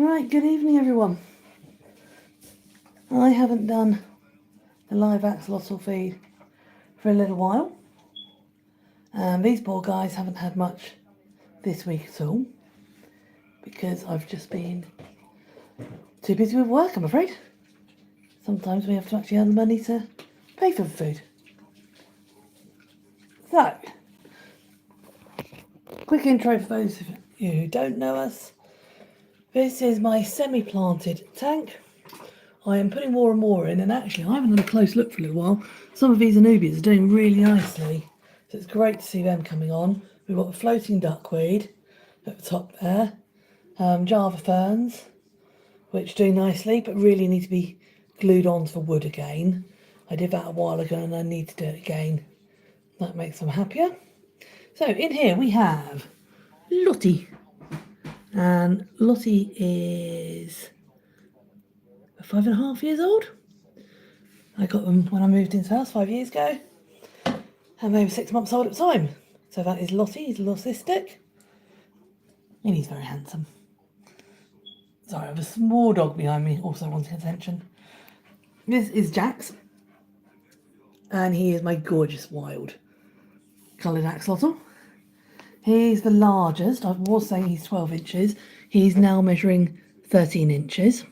Right, good evening everyone. I haven't done the live axolotl feed for a little while. These poor guys haven't had much this week at all because I've just been too busy with work, I'm afraid. Sometimes we have to actually earn the money to pay for the food. So, quick intro for those of you who don't know us. This is my semi-planted tank. I am putting more and more in, and actually I haven't had a close look for a little while. Some of these anubias are doing really nicely, so it's great to see them coming on. We've got the floating duckweed at the top there, Java ferns, which do nicely but really need to be glued onto the wood again. I did that a while ago and I need to do it again. That makes them happier. So in here we have Lottie, and Lottie is 5.5 years old. I got them when I moved into the house 5 years ago, and they were 6 months old at the time. So that is Lottie, he's a little cystic, and he's very handsome. Sorry, I have a small dog behind me also wanting attention. This is Jax, and he is my gorgeous wild coloured axolotl. He's the largest. I was saying he's 12 inches. He's now measuring 13 inches.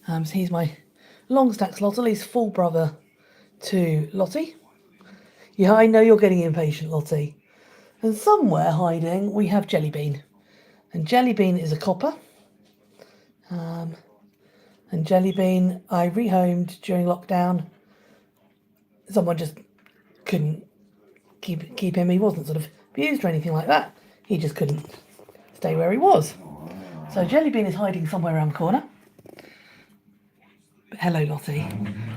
So he's my longest axolotl. He's full brother to Lottie. Yeah, I know you're getting impatient, Lottie. And somewhere hiding we have Jellybean. And Jellybean is a copper. And Jellybean I rehomed during lockdown. Someone just couldn't keep him. He wasn't sort of abused or anything like that. He just couldn't stay where he was. So Jellybean is hiding somewhere around the corner. But hello, Lottie.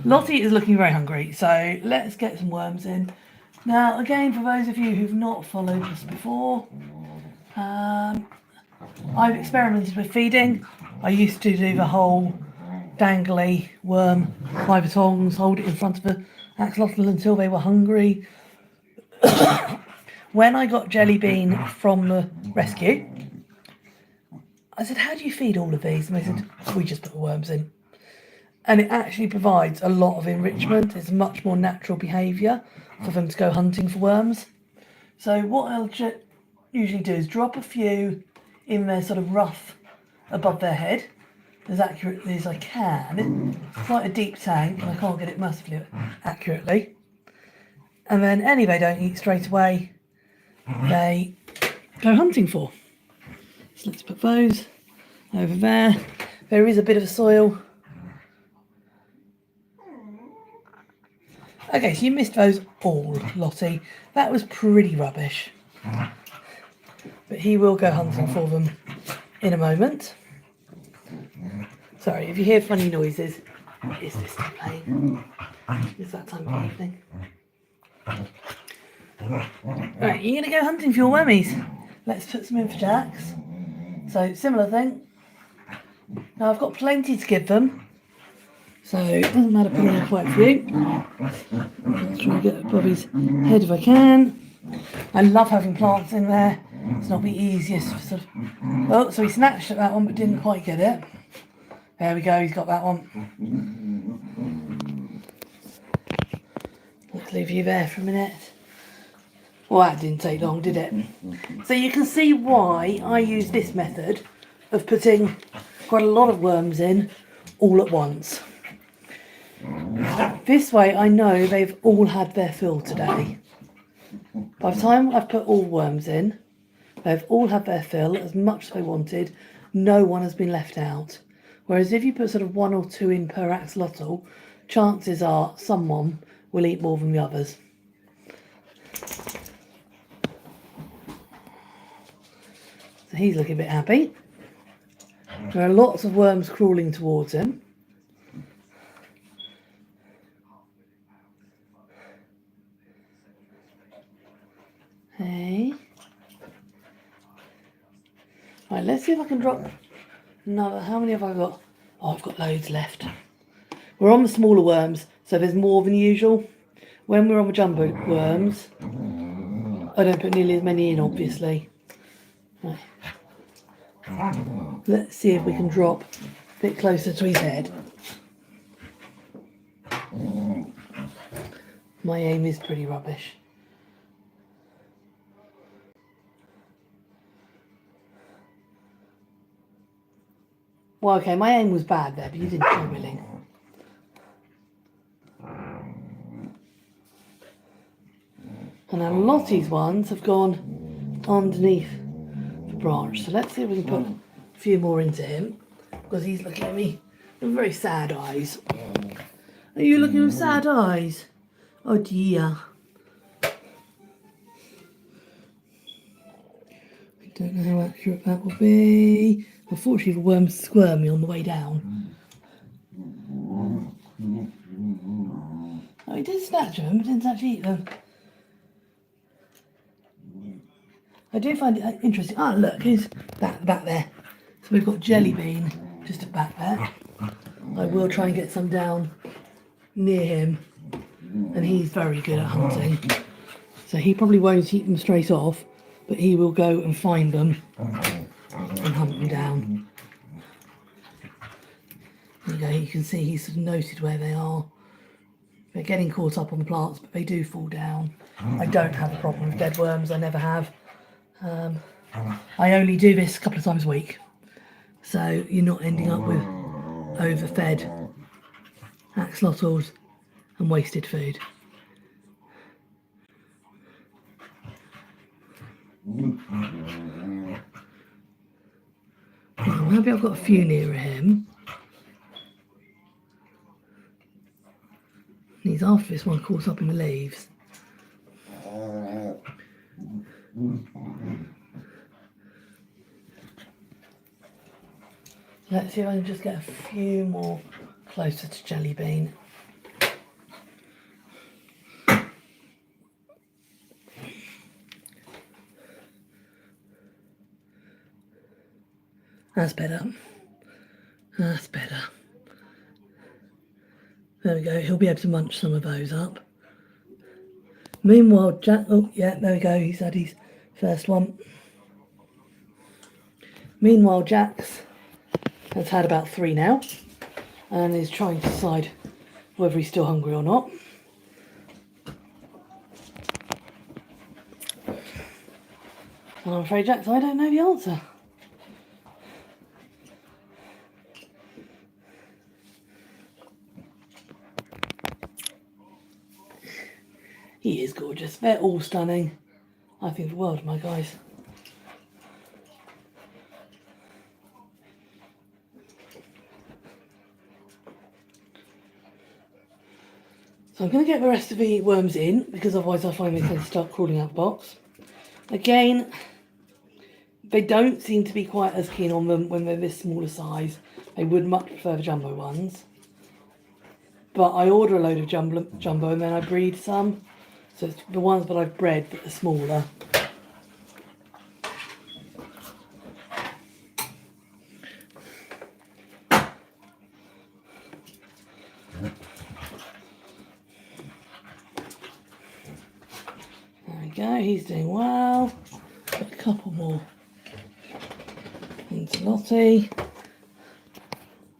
Lottie is looking very hungry, so let's get some worms in. Now, again, for those of you who've not followed us before, I've experimented with feeding. I used to do the whole dangly worm by the tongs, hold it in front of the axolotl until they were hungry. When I got Jellybean from the rescue, I said, how do you feed all of these? And they said, we just put the worms in. And it actually provides a lot of enrichment. It's much more natural behaviour for them to go hunting for worms. So what I'll usually do is drop a few in their sort of rough above their head, as accurately as I can. It's quite a deep tank and I can't get it massively accurately. And then any they don't eat straight away, they go hunting for. So let's put those over there. There is a bit of soil. Okay, so you missed those all, Lottie. That was pretty rubbish. But he will go hunting for them in a moment. Sorry, if you hear funny noises, it's this time playing. It's that time of evening. Right, you're going to go hunting for your wormies. Let's put some in for Jax. So, similar thing. Now, I've got plenty to give them. So, it doesn't matter putting in quite a few. Let's try and get above his head if I can. I love having plants in there. It's not the easiest. Sort of... Oh, so he snatched at that one but didn't quite get it. There we go, he's got that one. Let's leave you there for a minute. Well, that didn't take long, did it? So you can see why I use this method of putting quite a lot of worms in all at once. This way I know they've all had their fill today. By the time I've put all worms in, they've all had their fill as much as they wanted. No one has been left out. Whereas if you put sort of 1 or 2 in per axolotl, chances are someone will eat more than the others. So he's looking a bit happy. There are lots of worms crawling towards him. Hey. Right, let's see if I can drop another. How many have I got? Oh, I've got loads left. We're on the smaller worms, so there's more than usual. When we're on the jumbo worms, I don't put nearly as many in, obviously. Right. Let's see if we can drop a bit closer to his head. My aim is pretty rubbish. Well, okay, my aim was bad there, but you didn't show willing. And now Lottie's ones have gone underneath the branch. So let's see if we can put a few more into him, because he's looking at me with very sad eyes. Are you looking with sad eyes? Oh dear. I don't know how accurate that will be. Unfortunately, the worms squirm me on the way down. Oh, he did snatch them, but didn't actually eat them. I do find it interesting. Ah, look, who's back there? So we've got Jelly Bean just a back there. I will try and get some down near him, and he's very good at hunting. So he probably won't eat them straight off, but he will go and find them and hunt them down. There you go, you can see he's sort of noted where they are. They're getting caught up on the plants, but they do fall down. I don't have a problem with dead worms, I never have. I only do this a couple of times a week, so you're not ending up with overfed axolotls and wasted food. Well, maybe I've got a few nearer him. He's after this one caught up in the leaves. Let's see if I can just get a few more closer to Jelly Bean. That's better. That's better. There we go. He'll be able to munch some of those up. Meanwhile, Jack... Oh, yeah, there we go. He's had his first one. Meanwhile, Jax has had about 3 now and is trying to decide whether he's still hungry or not. And I'm afraid, Jax, I don't know the answer. He is gorgeous. They're all stunning. I think the world of my guys. So I'm going to get the rest of the worms in, because otherwise I find they tend to start crawling out of the box. Again, they don't seem to be quite as keen on them when they're this smaller size. They would much prefer the jumbo ones. But I order a load of jumbo and then I breed some. So it's the ones that I've bred that are smaller. There we go, he's doing well. Got a couple more into Lottie. Are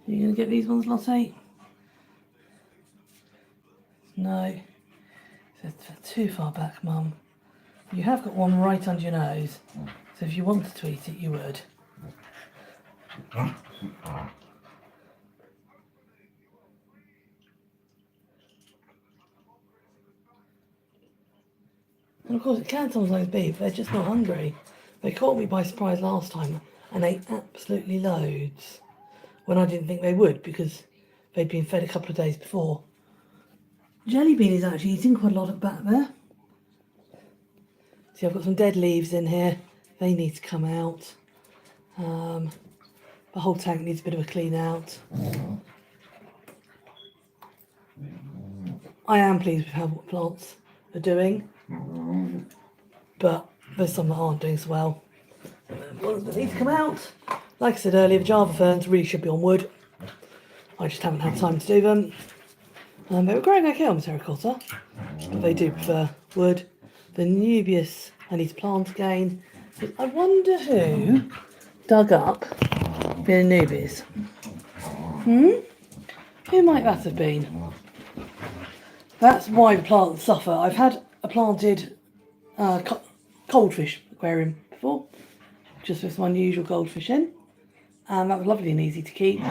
you going to get these ones, Lottie? No. They're too far back, Mum. You have got one right under your nose, so if you wanted to eat it, you would. And of course, it can sometimes be, but they're just not hungry. They caught me by surprise last time and ate absolutely loads when I didn't think they would, because they'd been fed a couple of days before. Jelly Bean is actually eating quite a lot of back there. See, I've got some dead leaves in here. They need to come out. The whole tank needs a bit of a clean out. I am pleased with how plants are doing, but there's some that aren't doing so well. The ones that need to come out, like I said earlier, the Java ferns really should be on wood. I just haven't had time to do them. They were growing okay on the terracotta, but they do prefer wood. The Nubius I need to plant again. I wonder who dug up being newbies. Who might that have been? That's why the plants suffer. I've had a planted goldfish aquarium before, just with some unusual goldfish in, and that was lovely and easy to keep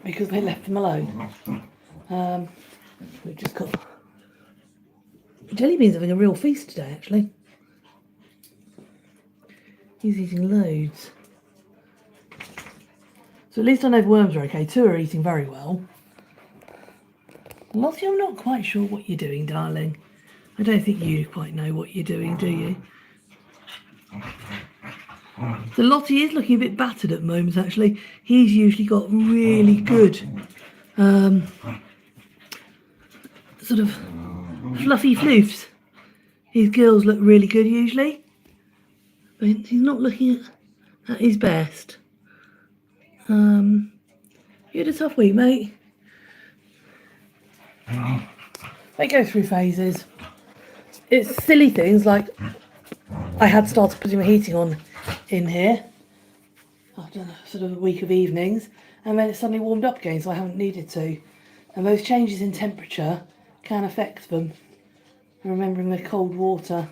because they left them alone. We've just got jelly beans having a real feast today, actually. He's eating loads. So at least I know the worms are okay. 2 are eating very well. Lottie, I'm not quite sure what you're doing, darling. I don't think you quite know what you're doing, do you? So Lottie is looking a bit battered at the moment, actually. He's usually got really good sort of fluffy floofs. His gills look really good usually, but he's not looking at his best. You had a tough week, mate. They go through phases. It's silly things like I had started putting my heating on in here after sort of a week of evenings, and then it suddenly warmed up again, so I haven't needed to. And those changes in temperature can affect them. And remembering they're cold water,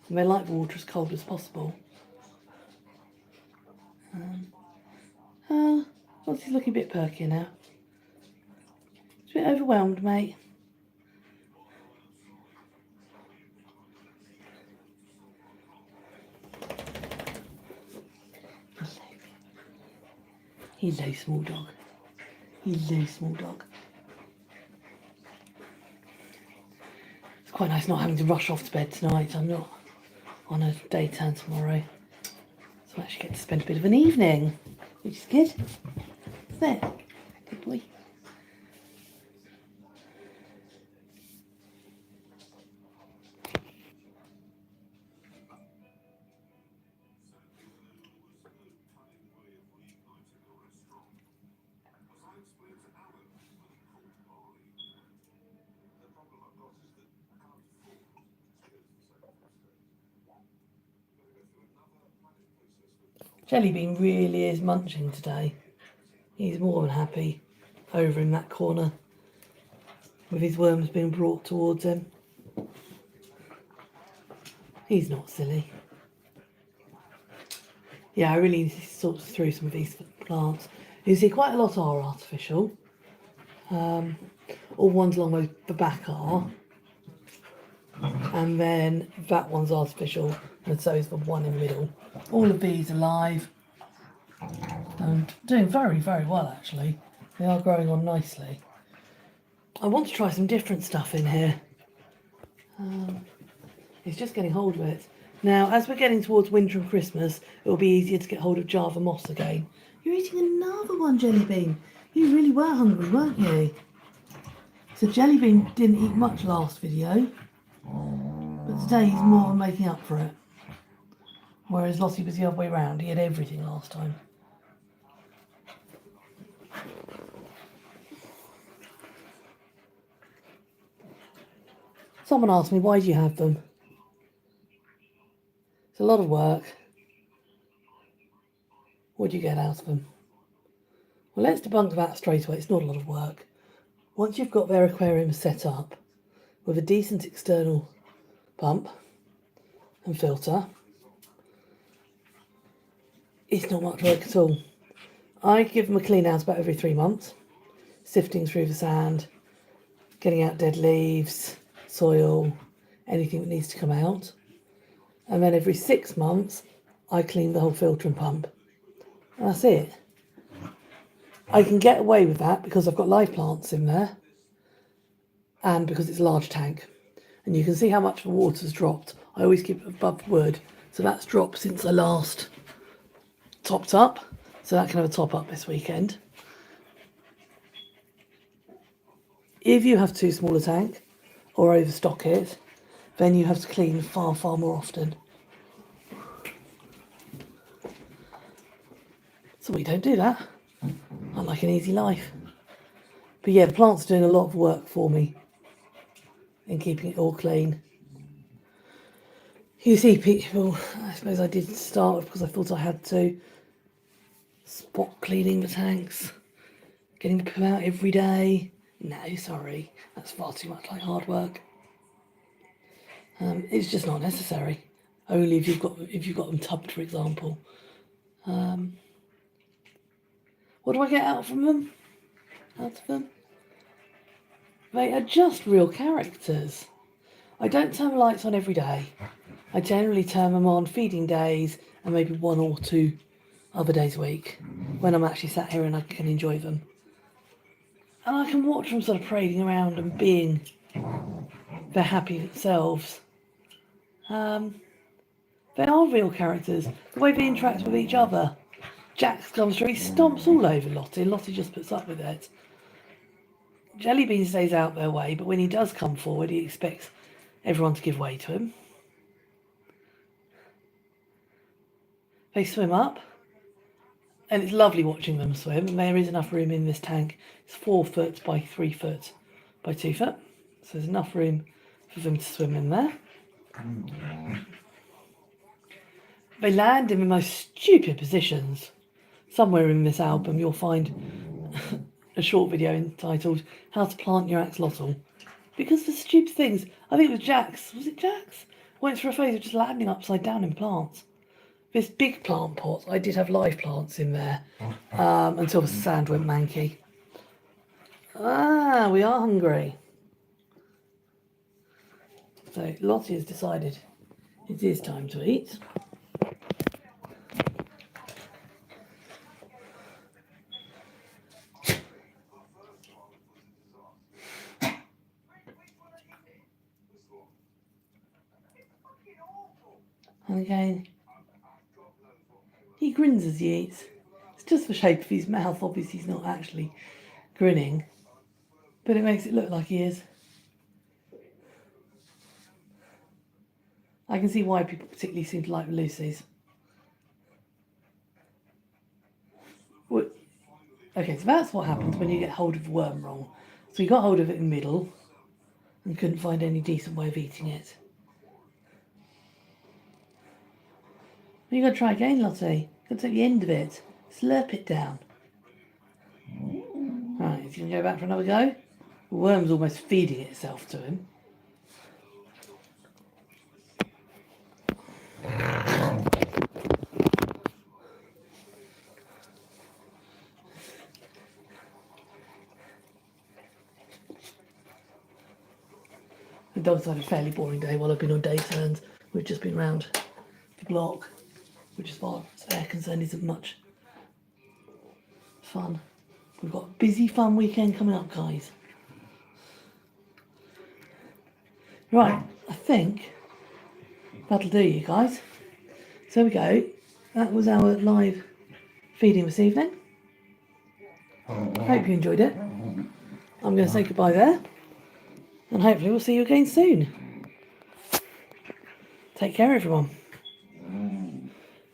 and they like the water as cold as possible. Well, he's looking a bit perkier now. He's a bit overwhelmed, mate. Hello, small dog. Hello, small dog. It's quite nice not having to rush off to bed tonight. I'm not on a daytime tomorrow. So I actually get to spend a bit of an evening, which is good. There. Good boy. Jellybean really is munching today. He's more than happy over in that corner with his worms being brought towards him. He's not silly. Yeah, I really need to sort through some of these plants. You see quite a lot are artificial. All ones along the back are. And then that one's artificial, and so is the one in the middle. All of these are live and doing very, very well actually. They are growing on nicely. I want to try some different stuff in here. It's just getting hold of it. Now, as we're getting towards winter and Christmas, it will be easier to get hold of Java moss again. You're eating another one, Jellybean. You really were hungry, weren't you? So Jellybean didn't eat much last video, but today he's more than making up for it. Whereas Lottie was the other way around. He had everything last time. Someone asked me, why do you have them? It's a lot of work. What do you get out of them? Well, let's debunk that straight away. It's not a lot of work. Once you've got their aquarium set up with a decent external pump and filter, it's not much work at all. I give them a clean out about every 3 months, sifting through the sand, getting out dead leaves, soil, anything that needs to come out. And then every 6 months, I clean the whole filter and pump. And that's it. I can get away with that because I've got live plants in there and because it's a large tank. And you can see how much the water's dropped. I always keep it above wood. So that's dropped since I last topped up. So that can have a top up this weekend. If you have too small a tank or overstock it, then you have to clean far, far more often. So we don't do that. I like an easy life. But yeah, the plants are doing a lot of work for me in keeping it all clean. You see people, I suppose I did start because I thought I had to, spot cleaning the tanks, getting them put out every day. No, sorry, that's far too much like hard work. It's just not necessary. Only if you've got them tubbed, for example. What do I get out from them? Out of them? They are just real characters. I don't turn the lights on every day. I generally turn them on feeding days and maybe 1 or 2 other days a week when I'm actually sat here and I can enjoy them. And I can watch them sort of parading around and being their happy selves. They are real characters. The way they interact with each other. Jax comes through, he stomps all over Lottie. Lottie just puts up with it. Jellybean stays out their way, but when he does come forward, he expects everyone to give way to him. They swim up, and it's lovely watching them swim. And there is enough room in this tank. It's 4 foot by 3 foot by 2 foot. So there's enough room for them to swim in there. They land in the most stupid positions. Somewhere in this album you'll find a short video entitled How to Plant Your Axolotl. Because the stupid things, I think it was Jax, went through a phase of just landing upside down in plants. This big plant pot, I did have live plants in there until the sand went manky. We are hungry. So Lottie has decided it is time to eat. And again, he grins as he eats. It's just the shape of his mouth. Obviously, he's not actually grinning, but it makes it look like he is. I can see why people particularly seem to like the Lucy's. Okay, so that's what happens when you get hold of the worm wrong. So you got hold of it in the middle and couldn't find any decent way of eating it. You got to try again, Lottie. Got to take the end of it. Slurp it down. Right, is he going to go back for another go? The worm's almost feeding itself to him. The dog's had a fairly boring day while I've been on day turns. We've just been round the block, which as far as they're concerned isn't much fun. We've got a busy, fun weekend coming up, guys. Right, I think that'll do, you guys. So there we go. That was our live feeding this evening. Hope you enjoyed it. I'm going to say goodbye there. And hopefully we'll see you again soon. Take care, everyone.